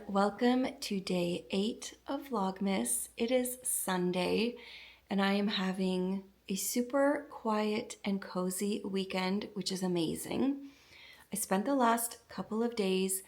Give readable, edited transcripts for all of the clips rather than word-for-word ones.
Welcome to day 8 of Vlogmas. It is Sunday and I am having a super quiet and cozy weekend, which is amazing. I spent the last couple of days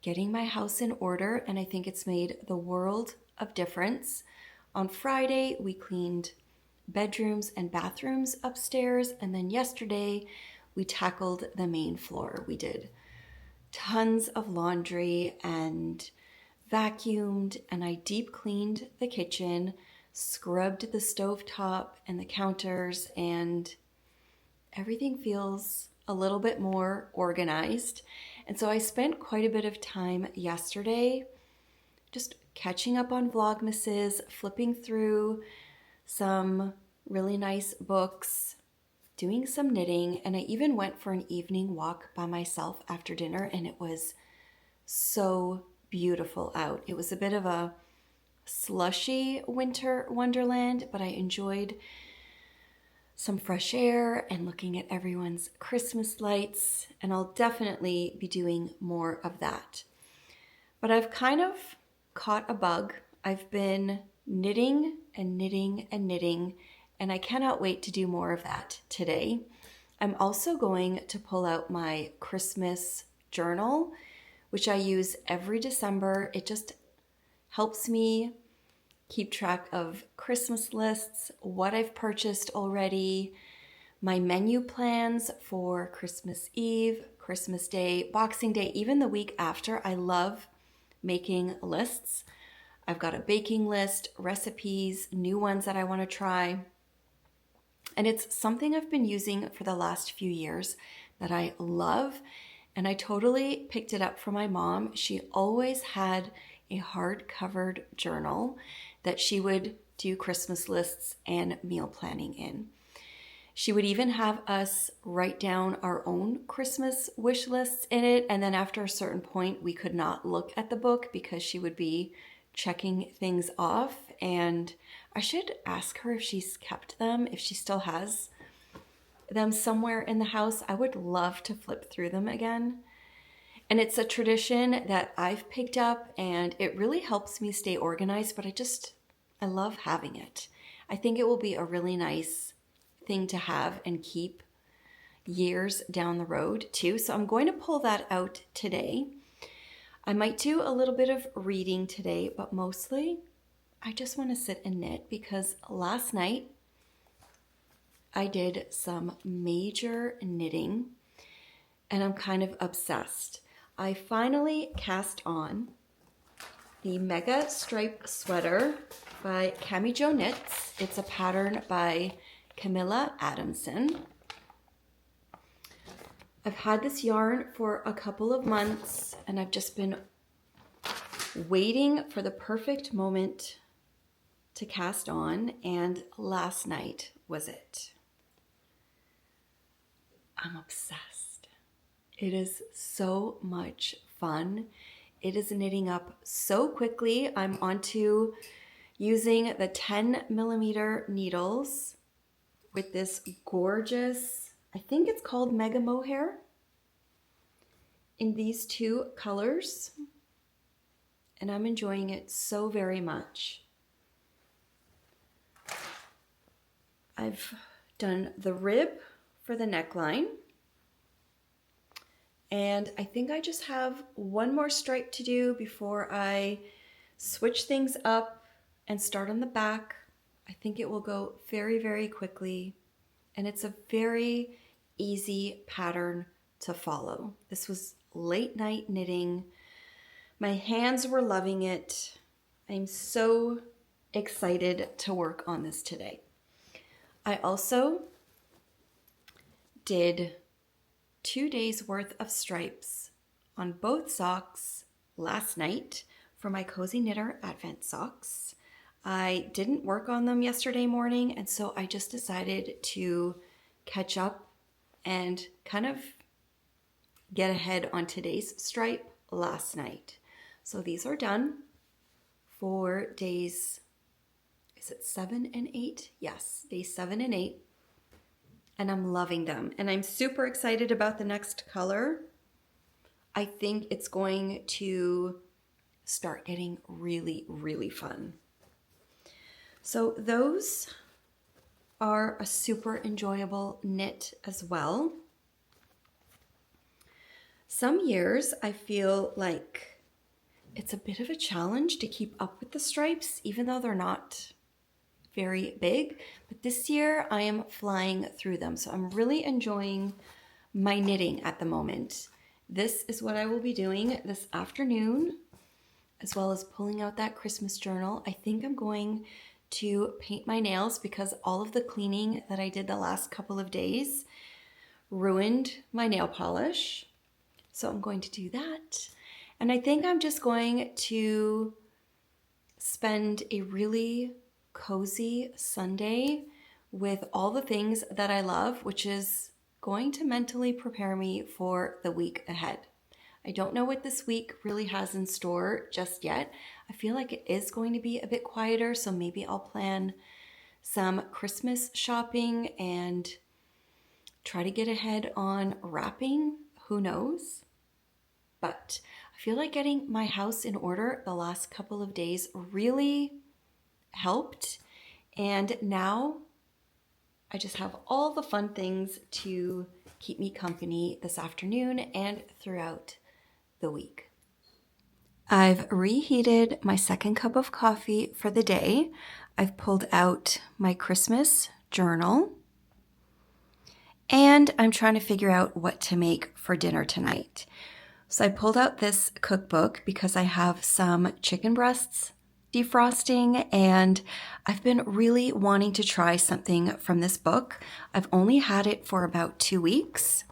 getting my house in order and I think it's made the world of difference. On Friday, we cleaned bedrooms and bathrooms upstairs, and then yesterday we tackled the main floor. We did tons of laundry and vacuumed, and I deep cleaned the kitchen, scrubbed the stovetop and the counters, and everything feels a little bit more organized. And so I spent quite a bit of time yesterday just catching up on Vlogmases, flipping through some really nice books, doing some knitting, and I even went for an evening walk by myself after dinner, and it was so beautiful out. It was a bit of a slushy winter wonderland, but I enjoyed some fresh air and looking at everyone's Christmas lights, and I'll definitely be doing more of that. But I've kind of caught a bug. I've been knitting and knitting and knitting, and I cannot wait to do more of that today. I'm also going to pull out my Christmas journal, which I use every December. It just helps me keep track of Christmas lists, what I've purchased already, my menu plans for Christmas Eve, Christmas Day, Boxing Day, even the week after. I love making lists. I've got a baking list, recipes, new ones that I want to try. And it's something I've been using for the last few years that I love. And I totally picked it up from my mom. She always had a hard-covered journal that she would do Christmas lists and meal planning in. She would even have us write down our own Christmas wish lists in it, and then after a certain point, we could not look at the book because she would be checking things off. And I should ask her if she's kept them, if she still has them somewhere in the house. I would love to flip through them again. And it's a tradition that I've picked up, and it really helps me stay organized, but I love having it. I think it will be a really nice thing to have and keep years down the road too. So I'm going to pull that out today. I might do a little bit of reading today, but mostly I just want to sit and knit because last night I did some major knitting and I'm kind of obsessed. I finally cast on the Mega Stripe Sweater by Camijo Knits. It's a pattern by Camilla Adamson. I've had this yarn for a couple of months and I've just been waiting for the perfect moment to cast on, and last night was it. I'm obsessed. It is so much fun. It is knitting up so quickly. I'm onto using the 10mm needles with this gorgeous, I think it's called Mega Mohair, in these two colors. And I'm enjoying it so very much. I've done the rib for the neckline. And I think I just have one more stripe to do before I switch things up and start on the back. I think it will go very, very quickly. And it's a very easy pattern to follow. This was late night knitting. My hands were loving it. I'm so excited to work on this today. I also did 2 days worth of stripes on both socks last night for my Cozy Knitter Advent socks. I didn't work on them yesterday morning, and so I just decided to catch up and kind of get ahead on today's stripe last night. So these are done for days, is it 7 and 8? Yes, days 7 and 8. And I'm loving them. And I'm super excited about the next color. I think it's going to start getting really, really fun. So those are a super enjoyable knit as well. Some years I feel like it's a bit of a challenge to keep up with the stripes, even though they're not very big. But this year I am flying through them. So I'm really enjoying my knitting at the moment. This is what I will be doing this afternoon, as well as pulling out that Christmas journal. I think I'm going to paint my nails because all of the cleaning that I did the last couple of days ruined my nail polish. So I'm going to do that. And I think I'm just going to spend a really cozy Sunday with all the things that I love, which is going to mentally prepare me for the week ahead. I don't know what this week really has in store just yet. I feel like it is going to be a bit quieter, so maybe I'll plan some Christmas shopping and try to get ahead on wrapping. Who knows? But I feel like getting my house in order the last couple of days really helped. And now I just have all the fun things to keep me company this afternoon and throughout the week. I've reheated my second cup of coffee for the day. I've pulled out my Christmas journal. And I'm trying to figure out what to make for dinner tonight. So I pulled out this cookbook because I have some chicken breasts defrosting, and I've been really wanting to try something from this book. I've only had it for about 2 weeks.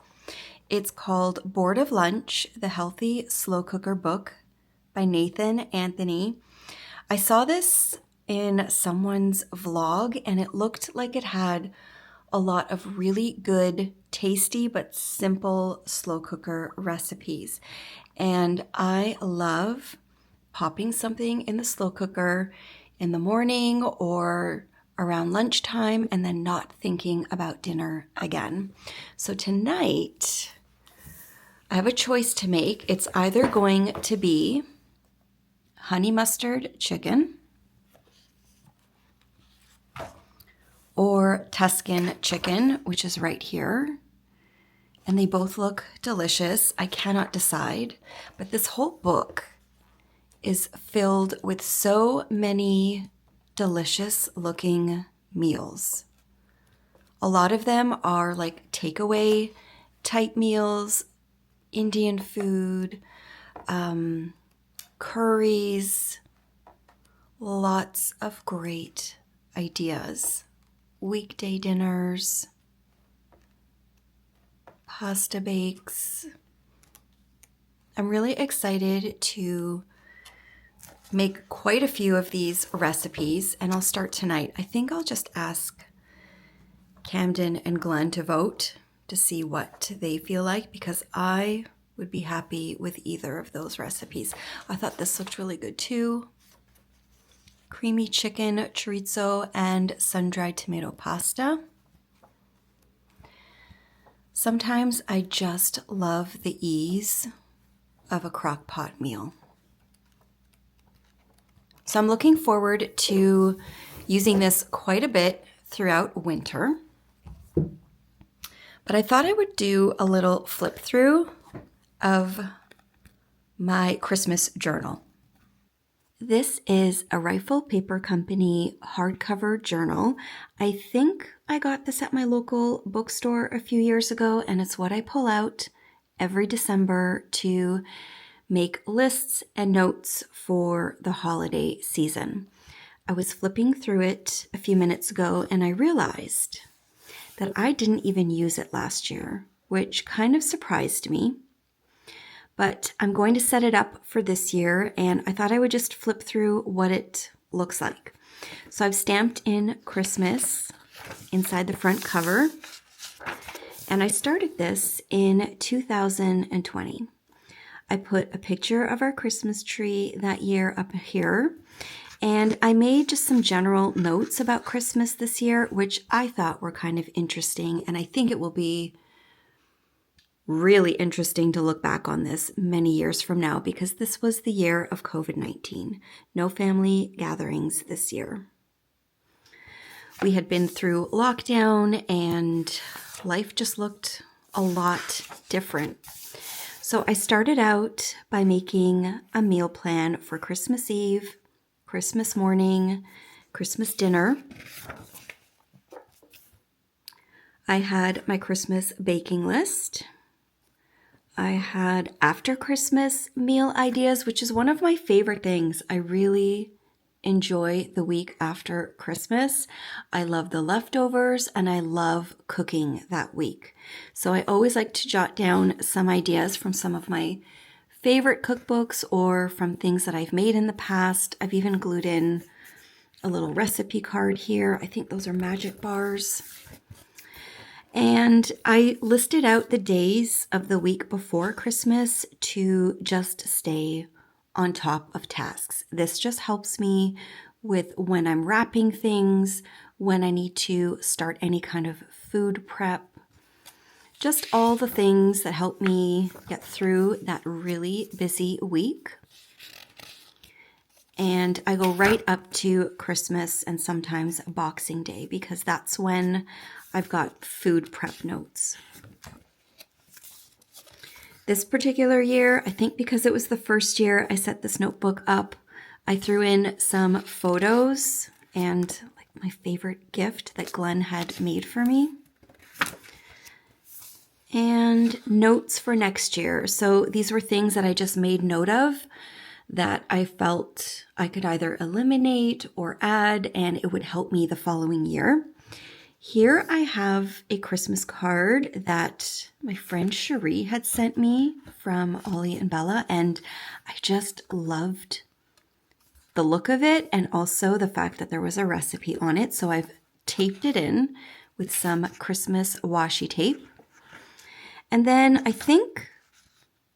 It's called Bored of Lunch, the Healthy Slow Cooker Book by Nathan Anthony. I saw this in someone's vlog and it looked like it had a lot of really good, tasty, but simple slow cooker recipes. And I love popping something in the slow cooker in the morning or around lunchtime and then not thinking about dinner again. So tonight, I have a choice to make. It's either going to be honey mustard chicken or Tuscan chicken, which is right here. And they both look delicious. I cannot decide, but this whole book is filled with so many delicious looking meals. A lot of them are like takeaway type meals, Indian food, curries, lots of great ideas. Weekday dinners, pasta bakes. I'm really excited to make quite a few of these recipes, and I'll start tonight. I think I'll just ask Camden and Glenn to vote to see what they feel like, because I would be happy with either of those recipes. I thought this looked really good too. Creamy chicken chorizo and sun-dried tomato pasta. Sometimes I just love the ease of a crock pot meal. So I'm looking forward to using this quite a bit throughout winter. But I thought I would do a little flip through of my Christmas journal. This is a Rifle Paper Company hardcover journal. I think I got this at my local bookstore a few years ago, and it's what I pull out every December to make lists and notes for the holiday season. I was flipping through it a few minutes ago and I realized that I didn't even use it last year, which kind of surprised me. But I'm going to set it up for this year, and I thought I would just flip through what it looks like. So I've stamped in Christmas inside the front cover, and I started this in 2020. I put a picture of our Christmas tree that year up here, and I made just some general notes about Christmas this year, which I thought were kind of interesting, and I think it will be really interesting to look back on this many years from now, because this was the year of COVID-19. No family gatherings this year. We had been through lockdown and life just looked a lot different. So I started out by making a meal plan for Christmas Eve, Christmas morning, Christmas dinner. I had my Christmas baking list. I had after Christmas meal ideas, which is one of my favorite things. I really enjoy the week after Christmas. I love the leftovers and I love cooking that week. So I always like to jot down some ideas from some of my favorite cookbooks or from things that I've made in the past. I've even glued in a little recipe card here. I think those are magic bars. And I listed out the days of the week before Christmas to just stay on top of tasks. This just helps me with when I'm wrapping things, when I need to start any kind of food prep, just all the things that help me get through that really busy week. And I go right up to Christmas and sometimes Boxing Day, because that's when I've got food prep notes. This particular year, I think because it was the first year I set this notebook up, I threw in some photos and like my favorite gift that Glenn had made for me. And notes for next year. So these were things that I just made note of that I felt I could either eliminate or add, and it would help me the following year. Here I have a Christmas card that my friend Cherie had sent me from Ollie and Bella, and I just loved the look of it and also the fact that there was a recipe on it. So I've taped it in with some Christmas washi tape. And then I think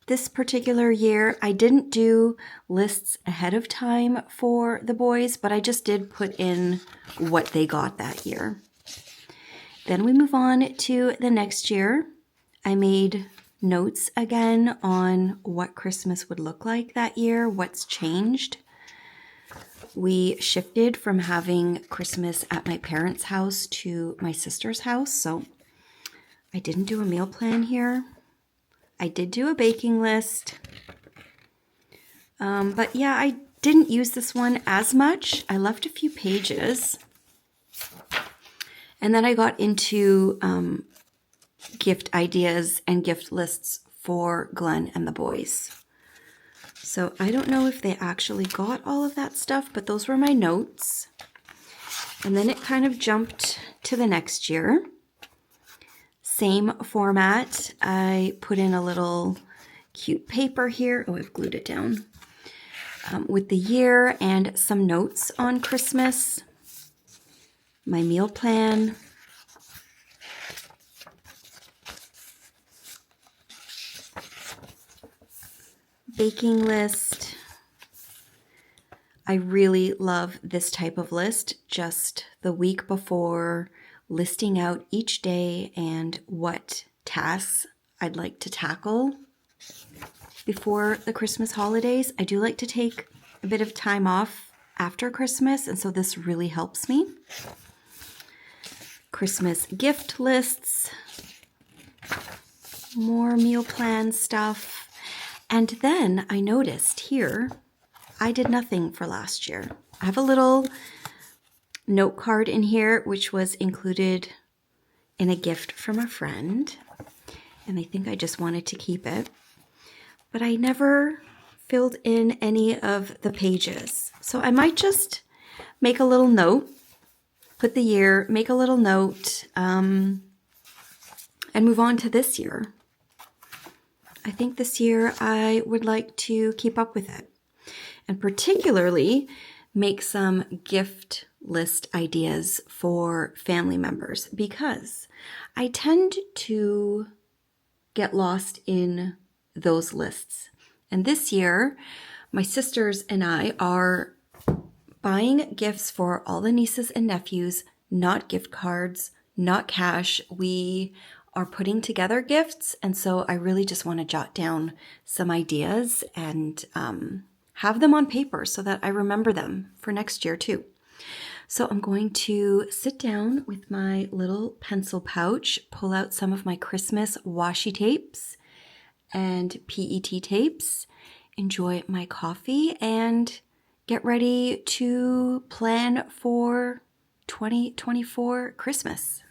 this particular year I didn't do lists ahead of time for the boys, but I just did put in what they got that year. Then we move on to the next year. I made notes again on what Christmas would look like that year, what's changed. We shifted from having Christmas at my parents' house to my sister's house, so I didn't do a meal plan here. I did do a baking list, but yeah, I didn't use this one as much. I left a few pages, and then I got into gift ideas and gift lists for Glenn and the boys. So I don't know if they actually got all of that stuff, but those were my notes. And then it kind of jumped to the next year. Same format. I put in a little cute paper here. Oh, I've glued it down. With the year and some notes on Christmas. My meal plan. Baking list. I really love this type of list, just the week before, listing out each day and what tasks I'd like to tackle before the Christmas holidays. I do like to take a bit of time off after Christmas, and so this really helps me. Christmas gift lists, more meal plan stuff. And then I noticed here, I did nothing for last year. I have a little note card in here, which was included in a gift from a friend. And I think I just wanted to keep it. But I never filled in any of the pages. So I might just make a little note, put the year, make a little note, and move on to this year. I think this year I would like to keep up with it, and particularly make some gift list ideas for family members, because I tend to get lost in those lists. And this year, my sisters and I are buying gifts for all the nieces and nephews, not gift cards, not cash. We are putting together gifts, and so I really just want to jot down some ideas and have them on paper so that I remember them for next year too. So I'm going to sit down with my little pencil pouch, pull out some of my Christmas washi tapes and PET tapes, enjoy my coffee, and get ready to plan for 2024 Christmas.